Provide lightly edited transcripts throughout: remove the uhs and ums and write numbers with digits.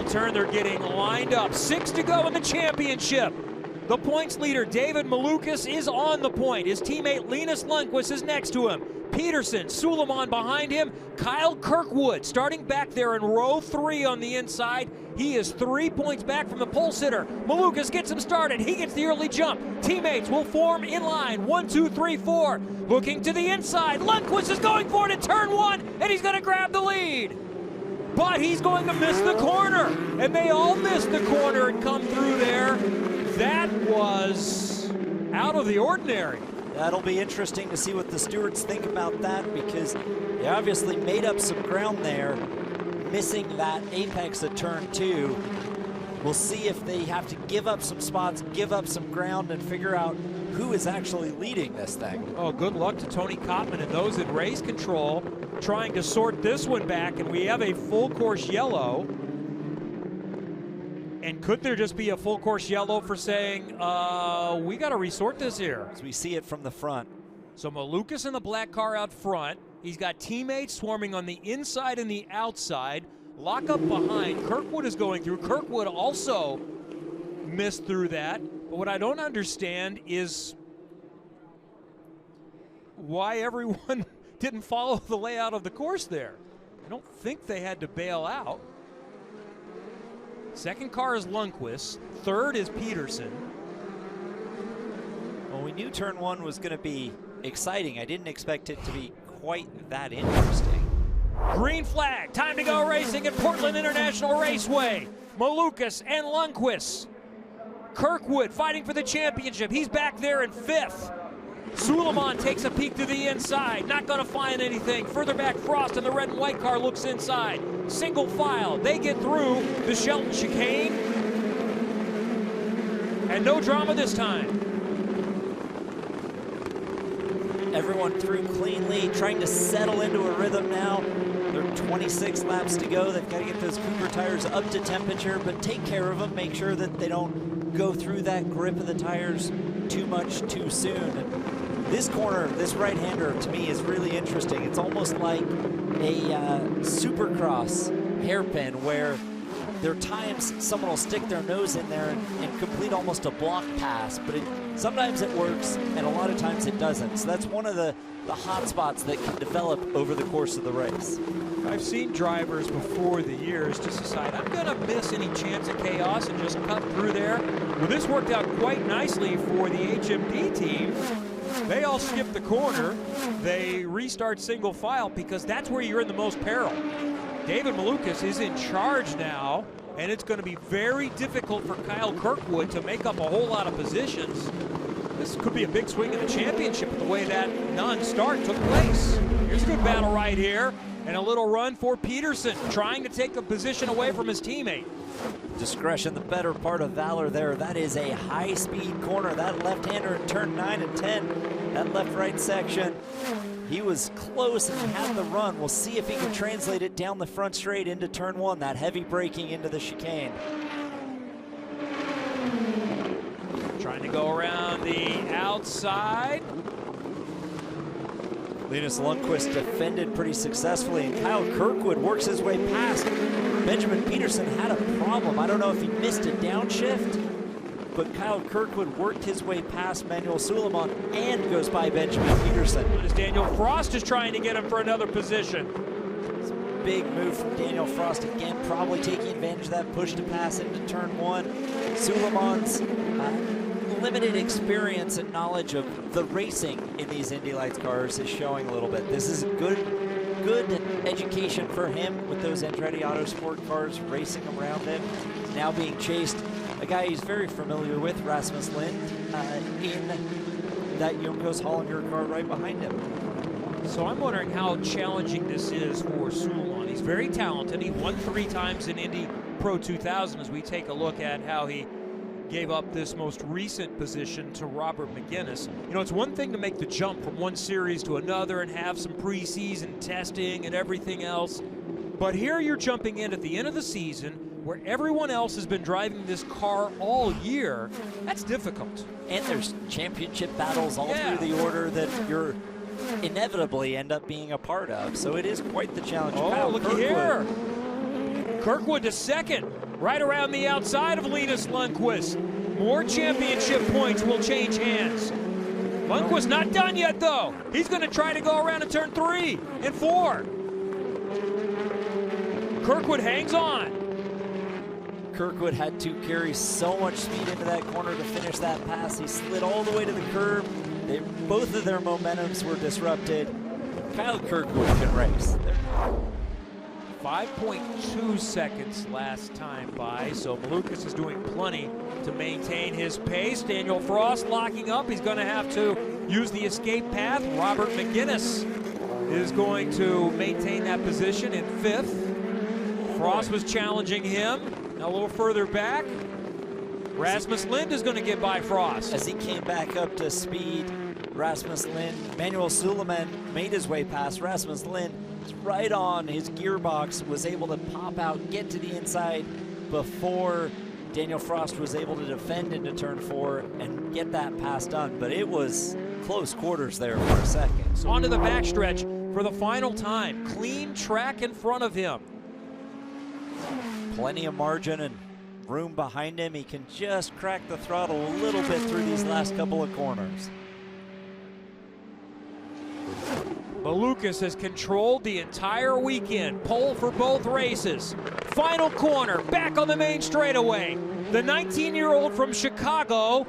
final turn. They're getting lined up. 6 to go in the championship. The points leader, David Malukas, is on the point. His teammate, Linus Lundqvist, is next to him. Peterson, Suleiman behind him. Kyle Kirkwood starting back there in row 3 on the inside. He is 3 points back from the pole sitter. Malukas gets him started. He gets the early jump. Teammates will form in line. 1, 2, 3, 4. Looking to the inside. Lundqvist is going for it in turn 1, and he's going to grab the lead. But he's going to miss the corner. And they all missed the corner and come through there. That was out of the ordinary. That'll be interesting to see what the stewards think about that, because they obviously made up some ground there, missing that apex at turn 2. We'll see if they have to give up some spots, give up some ground, and figure out who is actually leading this thing. Oh, good luck to Tony Kottman and those in race control trying to sort this one back, and we have a full course yellow. And could there just be a full course yellow for saying, we got to resort this here? As we see it from the front. So Malukas in the black car out front. He's got teammates swarming on the inside and the outside. Lock up behind. Kirkwood is going through. Kirkwood also missed through that. But what I don't understand is why everyone didn't follow the layout of the course there. I don't think they had to bail out. Second car is Lundqvist. Third is Peterson. Well, we knew turn 1 was going to be exciting. I didn't expect it to be quite that interesting. Green flag. Time to go racing at Portland International Raceway. Malukas and Lundqvist. Kirkwood fighting for the championship. He's back there in 5th. Suleiman takes a peek to the inside. Not going to find anything. Further back, Frost in the red and white car looks inside. Single file. They get through the Shelton chicane. And no drama this time. Everyone through cleanly, trying to settle into a rhythm now. There are 26 laps to go. They've got to get those Cooper tires up to temperature, but take care of them. Make sure that they don't go through that grip of the tires too much too soon. And this corner, this right-hander, to me is really interesting. It's almost like a supercross hairpin where there are times someone will stick their nose in there and complete almost a block pass, but sometimes it works and a lot of times it doesn't. So that's one of the hot spots that can develop over the course of the race. I've seen drivers before the years just decide, I'm going to miss any chance of chaos and just cut through there. Well, this worked out quite nicely for the HMD team. They all skip the corner. They restart single file because that's where you're in the most peril. David Malukas is in charge now, and it's going to be very difficult for Kyle Kirkwood to make up a whole lot of positions. This could be a big swing in the championship the way that non-start took place. Here's a good battle right here, and a little run for Peterson, trying to take a position away from his teammate. Discretion, the better part of valor there. That is a high-speed corner. That left-hander in turn 9 and 10, that left-right section. He was close and had the run. We'll see if he can translate it down the front straight into turn 1, that heavy braking into the chicane. Trying to go around the outside. Linus Lundqvist defended pretty successfully, and Kyle Kirkwood works his way past. Benjamin Peterson had a problem. I don't know if he missed a downshift, but Kyle Kirkwood worked his way past Manuel Suleiman and goes by Benjamin Peterson. As Daniel Frost is trying to get him for another position. It's a big move from Daniel Frost again, probably taking advantage of that push to pass into turn 1. Suleiman's limited experience and knowledge of the racing in these Indy Lights cars is showing a little bit. This is a good education for him with those Andretti Autosport cars racing around him. He's now being chased, a guy he's very familiar with, Rasmus Lind, in that Juncos Hollinger car right behind him. So I'm wondering how challenging this is for Suleiman. He's very talented. He won 3 times in Indy Pro 2000 as we take a look at how he gave up this most recent position to Robert McGinnis. You know, it's one thing to make the jump from one series to another and have some preseason testing and everything else, but here you're jumping in at the end of the season where everyone else has been driving this car all year. That's difficult. And there's championship battles all through the order that you're inevitably end up being a part of, so it is quite the challenge. Oh, looky here. Kirkwood to second. right around the outside of Linus Lundqvist. More championship points will change hands. Lundqvist not done yet, though. He's going to try to go around in turn 3 and 4. Kirkwood hangs on. Kirkwood had to carry so much speed into that corner to finish that pass. He slid all the way to the curb. Both of their momentums were disrupted. Kyle Kirkwood can race. 5.2 seconds last time by, so Malukas is doing plenty to maintain his pace. Daniel Frost locking up. He's going to have to use the escape path. Robert McGinnis is going to maintain that position in 5th. Frost was challenging him. Now a little further back. Rasmus Lind is going to get by Frost. As he came back up to speed, Rasmus Lind, Manuel Suleiman made his way past. Rasmus Lind is right on his gearbox, was able to pop out, get to the inside before Daniel Frost was able to defend into turn 4 and get that pass done. But it was close quarters there for a second. So onto the backstretch for the final time. Clean track in front of him. Plenty of margin and room behind him. He can just crack the throttle a little bit through these last couple of corners. Malukas has controlled the entire weekend. Pole for both races. Final corner, back on the main straightaway. The 19-year-old from Chicago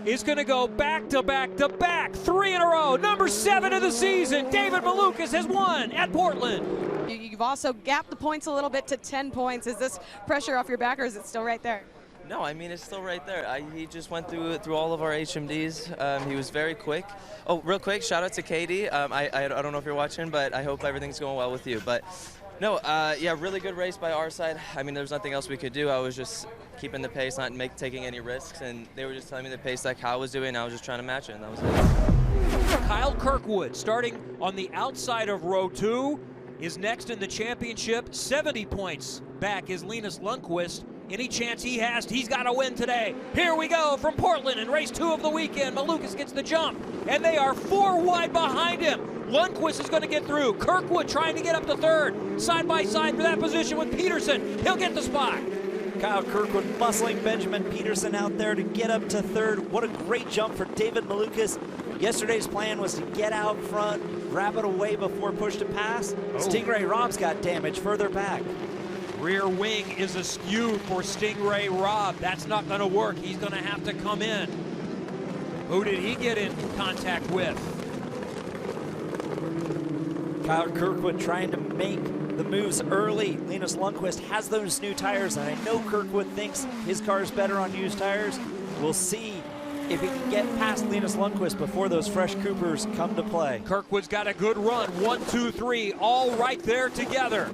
is going to go back to back to back. 3 in a row. Number 7 of the season. David Malukas has won at Portland. You've also gapped the points a little bit to 10 points. Is this pressure off your back, or is it still right there? No, I mean, it's still right there. He just went through all of our HMDs. He was very quick. Oh, real quick, shout out to Katie. I don't know if you're watching, but I hope everything's going well with you. But no, yeah, really good race by our side. I mean, there's nothing else we could do. I was just keeping the pace, not taking any risks, and they were just telling me the pace that Kyle was doing, and I was just trying to match it, and that was it. Kyle Kirkwood, starting on the outside of row 2, is next in the championship. 70 points back is Linus Lundqvist. Any chance he has, he's got to win today. Here we go from Portland in race 2 of the weekend. Malukas gets the jump, and they are 4 wide behind him. Lundqvist is going to get through. Kirkwood trying to get up to 3rd. Side by side for that position with Peterson. He'll get the spot. Kyle Kirkwood muscling Benjamin Peterson out there to get up to 3rd. What a great jump for David Malukas. Yesterday's plan was to get out front, grab it away before push to pass. Stingray Rob's got damage further back. Rear wing is askew for Stingray Rob. That's not going to work. He's going to have to come in. Who did he get in contact with? Kyle Kirkwood trying to make the moves early. Linus Lundqvist has those new tires, and I know Kirkwood thinks his car is better on used tires. We'll see if he can get past Linus Lundqvist before those fresh Coopers come to play. Kirkwood's got a good run. 1, 2, 3, all right there together.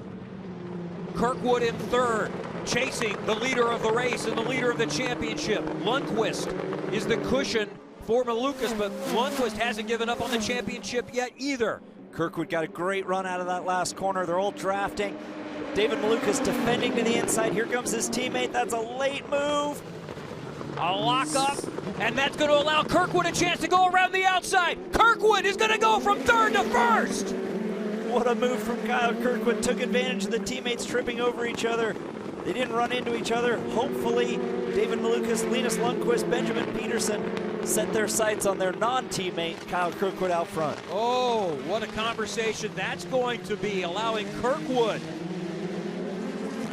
Kirkwood in 3rd, chasing the leader of the race and the leader of the championship. Lundqvist is the cushion for Malukas, but Lundqvist hasn't given up on the championship yet either. Kirkwood got a great run out of that last corner. They're all drafting. David Malukas defending to the inside. Here comes his teammate. That's a late move. A lock up, and that's going to allow Kirkwood a chance to go around the outside. Kirkwood is going to go from 3rd to 1st. What a move from Kyle Kirkwood. Took advantage of the teammates tripping over each other. They didn't run into each other. Hopefully, David Malukas, Linus Lundqvist, Benjamin Peterson set their sights on their non-teammate, Kyle Kirkwood, out front. Oh, what a conversation that's going to be, allowing Kirkwood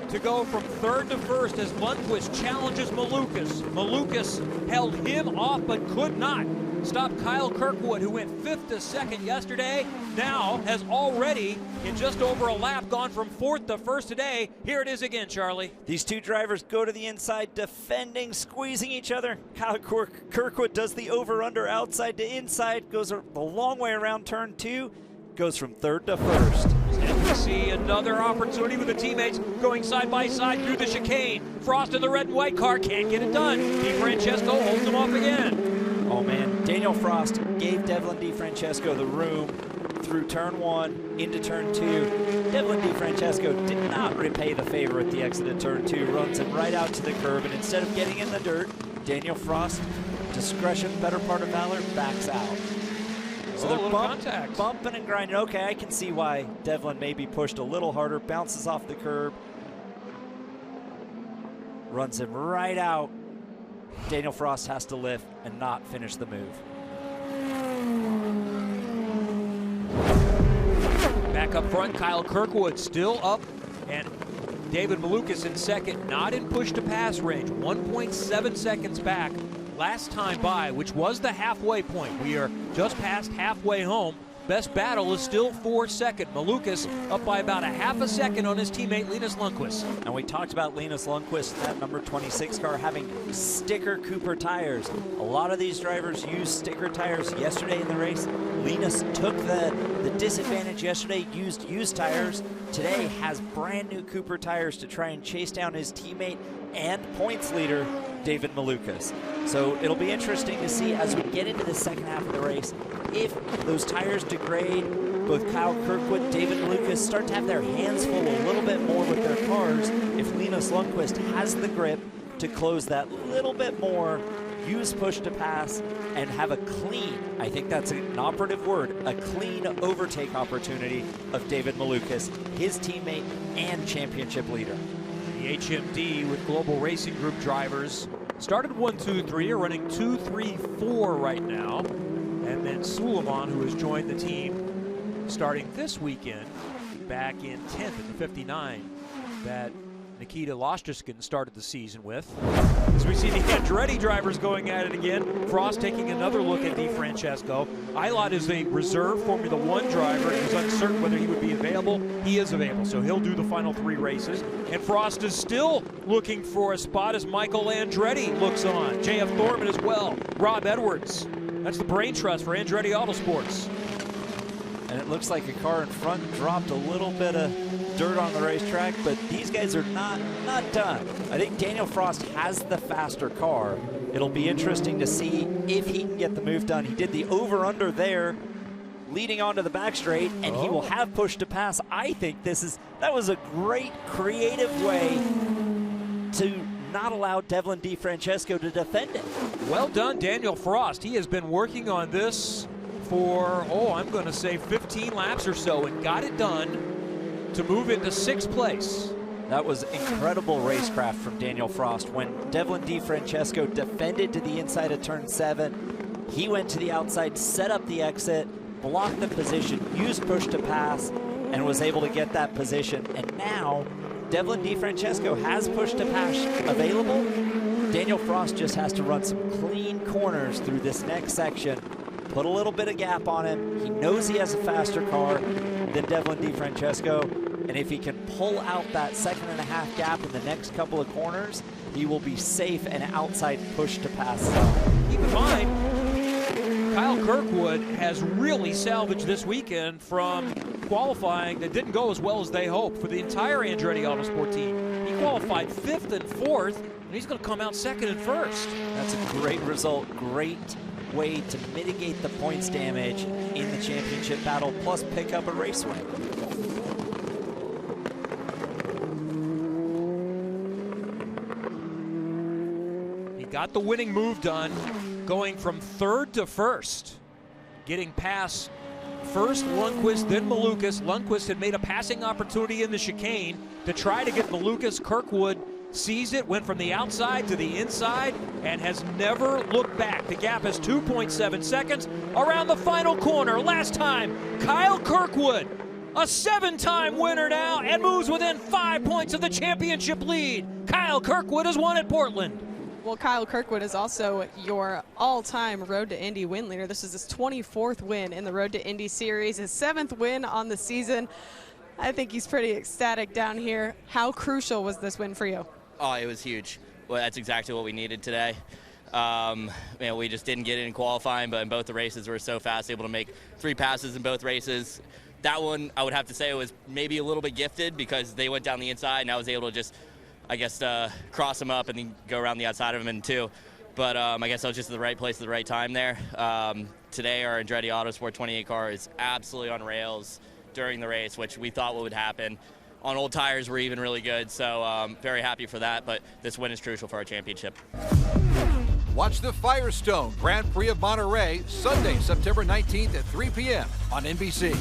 to go from 3rd to 1st as Lundqvist challenges Malukas. Malukas held him off but could not stop Kyle Kirkwood, who went 5th to 2nd yesterday. Now has already, in just over a lap, gone from 4th to 1st today. Here it is again, Charlie. These two drivers go to the inside, defending, squeezing each other. Kyle Kirkwood does the over-under outside to inside, goes a long way around turn 2, goes from 3rd to 1st. And we see another opportunity with the teammates going side by side through the chicane. Frost in the red and white car can't get it done. DiFrancesco holds him off again. Oh man, Daniel Frost gave Devlin DiFrancesco the room through turn 1 into turn 2. Devlin DiFrancesco did not repay the favor at the exit of turn 2, runs him right out to the curb, and instead of getting in the dirt, Daniel Frost, discretion, better part of valor, backs out. So they're bumping and grinding. Okay, I can see why Devlin maybe pushed a little harder, bounces off the curb. runs him right out. Daniel Frost has to lift and not finish the move. Back up front, Kyle Kirkwood still up, and David Malukas in second, not in push-to-pass range, 1.7 seconds back last time by, which was the halfway point. We are just past halfway home. Best battle is still for second. Malukas up by about a half a second on his teammate Linus Lundqvist. And we talked about Linus Lundqvist, that number 26 car, having sticker Cooper tires. A lot of these drivers used sticker tires yesterday in the race. Linus took the disadvantage yesterday, used used tires. Today has brand new Cooper tires to try and chase down his teammate and points leader, David Malukas. So it'll be interesting to see as we get into the second half of the race, if those tires degrade, both Kyle Kirkwood, David Malukas start to have their hands full a little bit more with their cars. If Linus Lundqvist has the grip to close that little bit more, use push to pass, and have a clean, I think that's an operative word, a clean overtake opportunity of David Malukas, his teammate and championship leader. The HMD with Global Racing Group drivers started 1, 2, 3, are running 2, 3, 4 right now. And then Suleiman, who has joined the team starting this weekend, back in 10th in the 59 that Nikita Lostriskin started the season with. As we see the Andretti drivers going at it again, Frost taking another look at Di Francesco. Eilot is a reserve Formula One driver. He was uncertain whether he would be available. He is available, so he'll do the final 3 races. And Frost is still looking for a spot as Michael Andretti looks on. JF Thorman as well. Rob Edwards. That's the brain trust for Andretti Autosports. And it looks like a car in front dropped a little bit of dirt on the racetrack, but these guys are not done. I think Daniel Frost has the faster car. It'll be interesting to see if he can get the move done. He did the over-under there, leading onto the back straight, and he will have push to pass. I think that was a great creative way to not allow Devlin Di Francesco to defend it. Well done, Daniel Frost. He has been working on this for, I'm going to say 15 laps or so, and got it done to move into 6th place. That was incredible racecraft from Daniel Frost. When Devlin Di Francesco defended to the inside of turn 7, he went to the outside, set up the exit, blocked the position, used push to pass, and was able to get that position. And now, Devlin Di Francesco has push to pass available. Daniel Frost just has to run some clean corners through this next section, put a little bit of gap on him. He knows he has a faster car than Devlin Di Francesco, and if he can pull out that 1.5 gap in the next couple of corners, he will be safe and outside push to pass zone. Keep in mind, Kyle Kirkwood has really salvaged this weekend from qualifying that didn't go as well as they hoped for the entire Andretti Autosport team. He qualified 5th and 4th, and he's going to come out 2nd and 1st. That's a great result, great way to mitigate the points damage in the championship battle, plus pick up a race win. He got the winning move done, going from 3rd to 1st, getting past first Lundqvist, then Malukas. Lundqvist had made a passing opportunity in the chicane to try to get Malukas. Kirkwood sees it, went from the outside to the inside, and has never looked back. The gap is 2.7 seconds around the final corner. Last time, Kyle Kirkwood, a 7-time winner now, and moves within 5 points of the championship lead. Kyle Kirkwood has won at Portland. Well, Kyle Kirkwood is also your all-time Road to Indy win leader. This is his 24th win in the Road to Indy series, his 7th win on the season. I think he's pretty ecstatic down here. How crucial was this win for you? Oh, it was huge. Well, that's exactly what we needed today. We just didn't get it in qualifying, but in both the races we were so fast, able to make 3 passes in both races. That one, I would have to say, was maybe a little bit gifted because they went down the inside, and I was able to just, cross them up and then go around the outside of them in 2. But I guess I was just at the right place at the right time there. Today, our Andretti Autosport 28 car is absolutely on rails during the race, which we thought would happen. On old tires, we're even really good, so very happy for that, but this win is crucial for our championship. Watch the Firestone Grand Prix of Monterey, Sunday, September 19th at 3 p.m. on NBC.